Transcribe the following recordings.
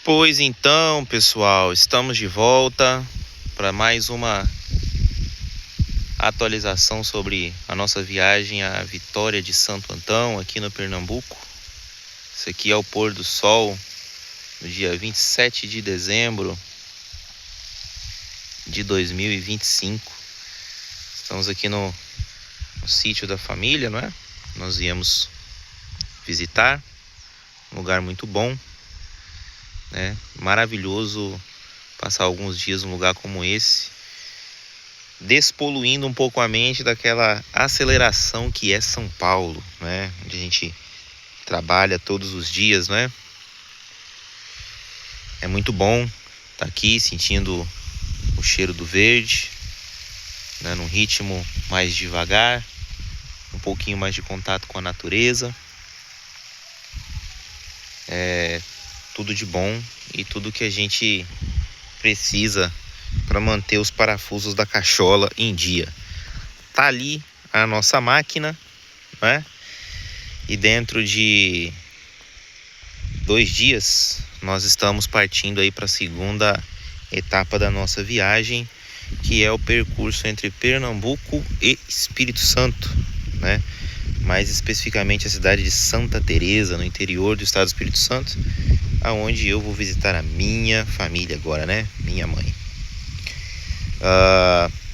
Pois então, pessoal, estamos de volta para mais uma atualização sobre a nossa viagem à Vitória de Santo Antão, aqui no Pernambuco. Isso aqui é o pôr do sol no dia 27 de dezembro de 2025. Estamos aqui no sítio da família, não é? Nós viemos visitar, um lugar muito bom, né? Maravilhoso passar alguns dias num lugar como esse, despoluindo um pouco a mente daquela aceleração que é São Paulo, né? Onde a gente trabalha todos os dias, né? É muito bom estar aqui sentindo o cheiro do verde, né? Num ritmo mais devagar, um pouquinho mais de contato com a natureza. É tudo de bom e tudo que a gente precisa para manter os parafusos da cachola em dia. Tá ali a nossa máquina, né? E dentro de 2 dias nós estamos partindo aí para a segunda etapa da nossa viagem, que é o percurso entre Pernambuco e Espírito Santo, né? Mais especificamente a cidade de Santa Teresa, no interior do estado do Espírito Santo, aonde eu vou visitar a minha família agora, né? Minha mãe.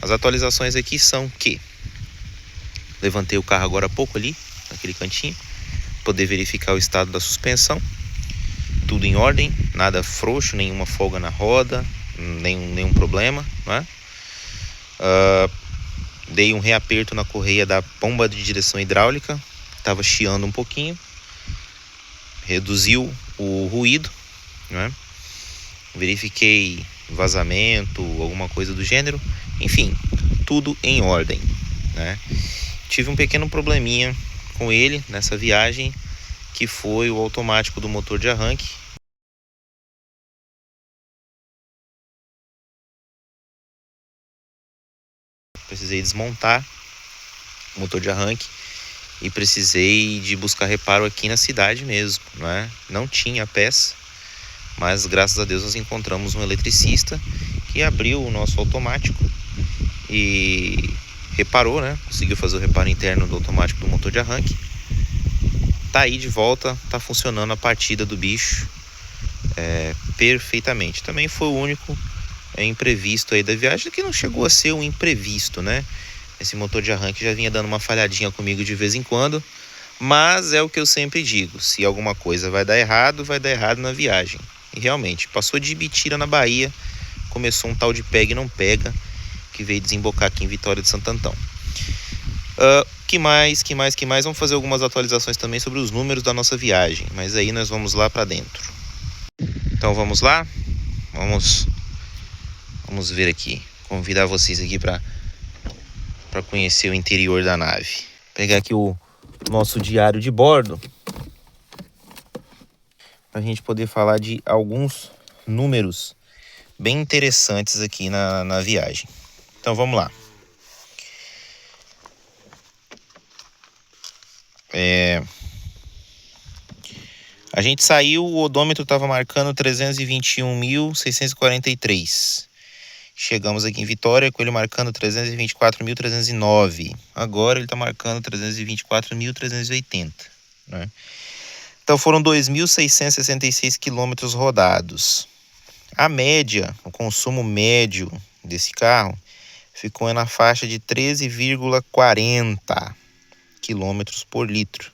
As atualizações aqui são que levantei o carro agora há pouco ali, naquele cantinho, poder verificar o estado da suspensão. Tudo em ordem, nada frouxo, nenhuma folga na roda, nenhum problema, né? Dei um reaperto na correia da bomba de direção hidráulica, estava chiando um pouquinho, reduziu o ruído, né? Verifiquei vazamento, alguma coisa do gênero, enfim, tudo em ordem, né? Tive um pequeno probleminha com ele nessa viagem, que foi o automático do motor de arranque. Precisei desmontar o motor de arranque e precisei de buscar reparo aqui na cidade mesmo, né? Não tinha peça, mas graças a Deus nós encontramos um eletricista que abriu o nosso automático e reparou, né? Conseguiu fazer o reparo interno do automático do motor de arranque. Tá aí de volta, tá funcionando a partida do bicho perfeitamente. Também foi o único imprevisto aí da viagem, que não chegou a ser um imprevisto, né? Esse motor de arranque já vinha dando uma falhadinha comigo de vez em quando, mas é o que eu sempre digo: se alguma coisa vai dar errado, vai dar errado na viagem. E realmente, passou de Ibitira na Bahia, começou um tal de pega e não pega, que veio desembocar aqui em Vitória de Santo Antão. Que mais? Vamos fazer algumas atualizações também sobre os números da nossa viagem, mas aí nós vamos lá para dentro. Então vamos lá? Vamos ver aqui, convidar vocês aqui para conhecer o interior da nave. Vou pegar aqui o nosso diário de bordo, para a gente poder falar de alguns números bem interessantes aqui na viagem. Então vamos lá. A gente saiu, o odômetro estava marcando 321.643. Chegamos aqui em Vitória com ele marcando 324.309. Agora ele está marcando 324.380, né? Então foram 2.666 quilômetros rodados. A média, o consumo médio desse carro ficou na faixa de 13,40 quilômetros por litro.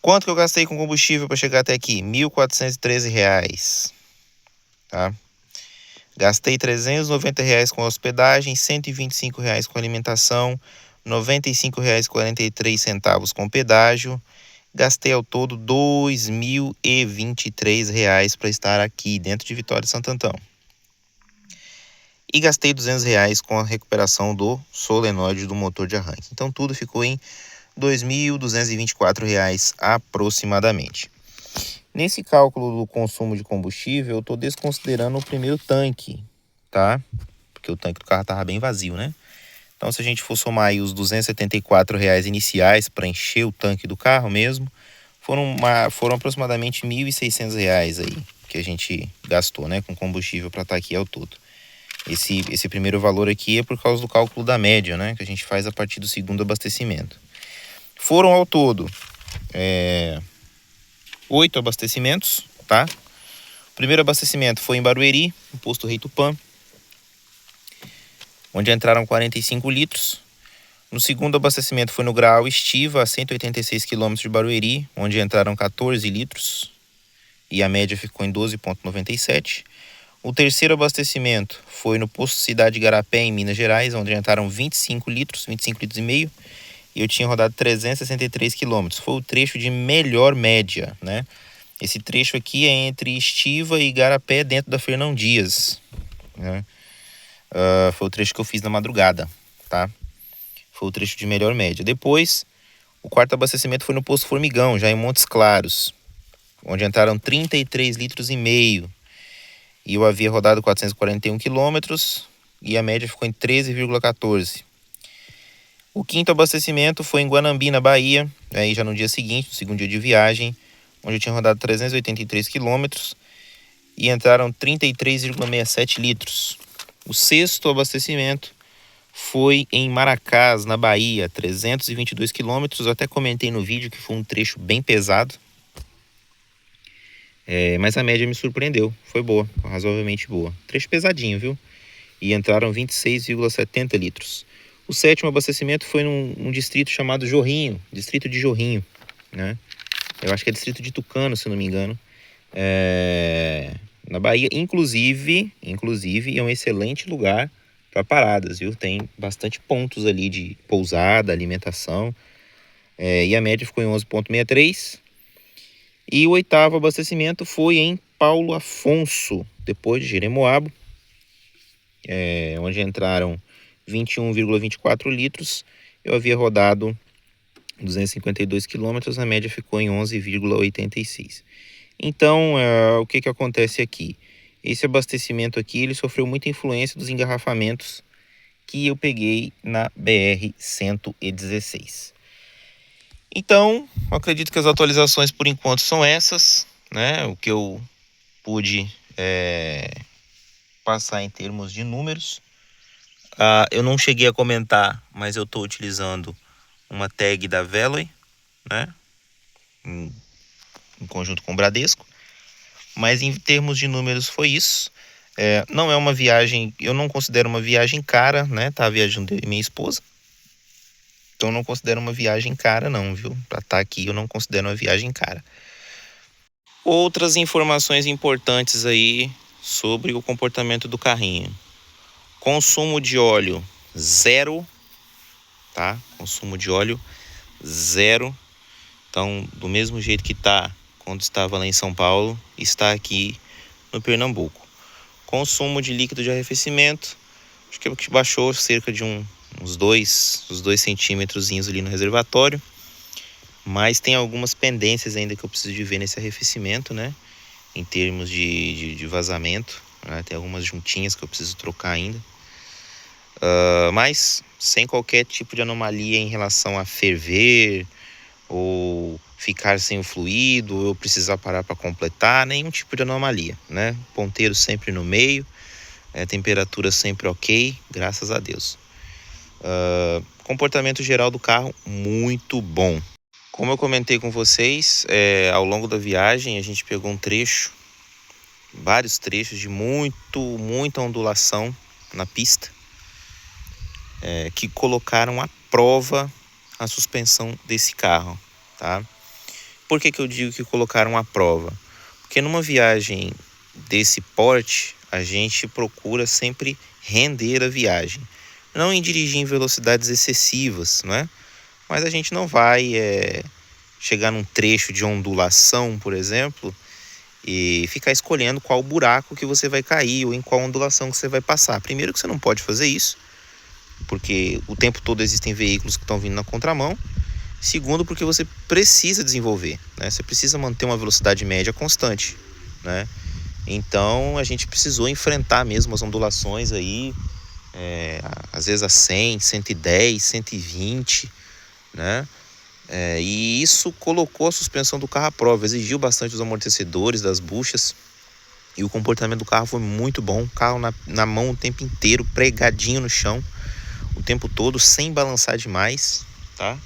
Quanto que eu gastei com combustível para chegar até aqui? R$ 1.413, tá? Gastei R$ 390 com hospedagem, R$ 125 com alimentação, R$ 95,43 com pedágio. Gastei ao todo R$ 2.023 para estar aqui dentro de Vitória de Santo Antão. E gastei R$ 200 com a recuperação do solenoide do motor de arranque. Então tudo ficou em R$ 2.224 aproximadamente. Nesse cálculo do consumo de combustível, eu estou desconsiderando o primeiro tanque, tá? Porque o tanque do carro estava bem vazio, né? Então, se a gente for somar aí os R$ 274 iniciais para encher o tanque do carro mesmo, foram aproximadamente R$ 1.600 aí, que a gente gastou, né, com combustível para estar aqui ao todo. Esse primeiro valor aqui é por causa do cálculo da média, né, que a gente faz a partir do segundo abastecimento. Foram ao todo 8 abastecimentos, tá? O primeiro abastecimento foi em Barueri, no posto Rei Tupã, onde entraram 45 litros. No segundo abastecimento foi no Graal Estiva, a 186 km de Barueri, onde entraram 14 litros e a média ficou em 12,97. O terceiro abastecimento foi no posto Cidade Igarapé, em Minas Gerais, onde entraram 25 litros e meio, e eu tinha rodado 363 quilômetros. Foi o trecho de melhor média, né? Esse trecho aqui é entre Estiva e Igarapé, dentro da Fernão Dias, né? Foi o trecho que eu fiz na madrugada, tá? Foi o trecho de melhor média. Depois, o quarto abastecimento foi no posto Formigão, já em Montes Claros, onde entraram 33 litros e meio. E eu havia rodado 441 quilômetros e a média ficou em 13,14. O quinto abastecimento foi em Guanambi, na Bahia, aí já no dia seguinte, no segundo dia de viagem, onde eu tinha rodado 383 quilômetros e entraram 33,67 litros. O sexto abastecimento foi em Maracás, na Bahia, 322 quilômetros. Eu até comentei no vídeo que foi um trecho bem pesado, mas a média me surpreendeu, foi boa, razoavelmente boa. Trecho pesadinho, viu? E entraram 26,70 litros. O sétimo abastecimento foi num distrito chamado Jorrinho, distrito de Jorrinho, né? Eu acho que é distrito de Tucano, se não me engano, na Bahia. Inclusive é um excelente lugar para paradas, viu? Tem bastante pontos ali de pousada, alimentação, e a média ficou em 11,63. E o oitavo abastecimento foi em Paulo Afonso, depois de Jeremoabo, onde entraram 21,24 litros. Eu havia rodado 252 quilômetros, a média ficou em 11,86. Então, o que acontece aqui? Esse abastecimento aqui, ele sofreu muita influência dos engarrafamentos que eu peguei na BR-116. Então, acredito que as atualizações por enquanto são essas, né? O que eu pude passar em termos de números. Eu não cheguei a comentar, mas eu estou utilizando uma tag da Veloy, né? Em conjunto com o Bradesco. Mas em termos de números foi isso. Não é uma viagem, eu não considero uma viagem cara, né? Tá viajando eu e minha esposa. Então eu não considero uma viagem cara não, viu? Pra estar aqui eu não considero uma viagem cara. Outras informações importantes aí sobre o comportamento do carrinho. Consumo de óleo 0, tá? Consumo de óleo 0. Então, do mesmo jeito que tá quando estava lá em São Paulo, está aqui no Pernambuco. Consumo de líquido de arrefecimento, acho que baixou cerca de uns 2 centímetros ali no reservatório, mas tem algumas pendências ainda que eu preciso de ver nesse arrefecimento, né? Em termos de vazamento, né? Tem algumas juntinhas que eu preciso trocar ainda, mas sem qualquer tipo de anomalia em relação a ferver ou ficar sem o fluido, ou eu precisar parar para completar, nenhum tipo de anomalia, né? Ponteiro sempre no meio, temperatura sempre ok, graças a Deus. Comportamento geral do carro muito bom. Como eu comentei com vocês, ao longo da viagem a gente pegou vários trechos de muita ondulação na pista, que colocaram à prova a suspensão desse carro, tá? Por que eu digo que colocaram à prova? Porque numa viagem desse porte, a gente procura sempre render a viagem. Não em dirigir em velocidades excessivas, né? Mas a gente não vai chegar num trecho de ondulação, por exemplo, e ficar escolhendo qual buraco que você vai cair ou em qual ondulação que você vai passar. Primeiro que você não pode fazer isso, porque o tempo todo existem veículos que estão vindo na contramão. Segundo, porque você precisa desenvolver, né? Você precisa manter uma velocidade média constante, né? Então a gente precisou enfrentar mesmo as ondulações aí, às vezes a 100, 110, 120, né? E isso colocou a suspensão do carro à prova, exigiu bastante os amortecedores, das buchas, E o comportamento do carro foi muito bom. O carro na mão o tempo inteiro, pregadinho no chão, o tempo todo, sem balançar demais, tá?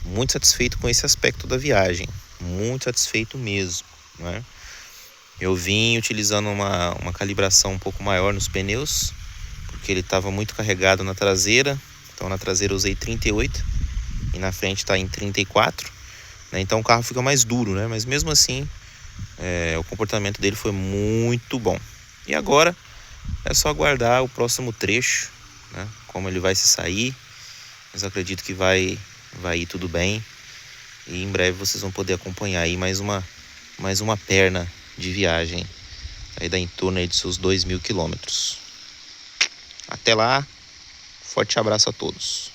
Muito satisfeito com esse aspecto da viagem. Muito satisfeito mesmo, né? Eu vim utilizando uma calibração um pouco maior nos pneus, porque ele estava muito carregado na traseira. Então na traseira eu usei 38 e na frente está em 34, né? Então o carro fica mais duro, né? Mas mesmo assim, o comportamento dele foi muito bom. E agora é só aguardar o próximo trecho, né? Como ele vai se sair. Mas eu acredito que vai ir tudo bem. E em breve vocês vão poder acompanhar aí mais uma perna de viagem. Aí dá em torno aí de seus 2.000 quilômetros. Até lá, forte abraço a todos.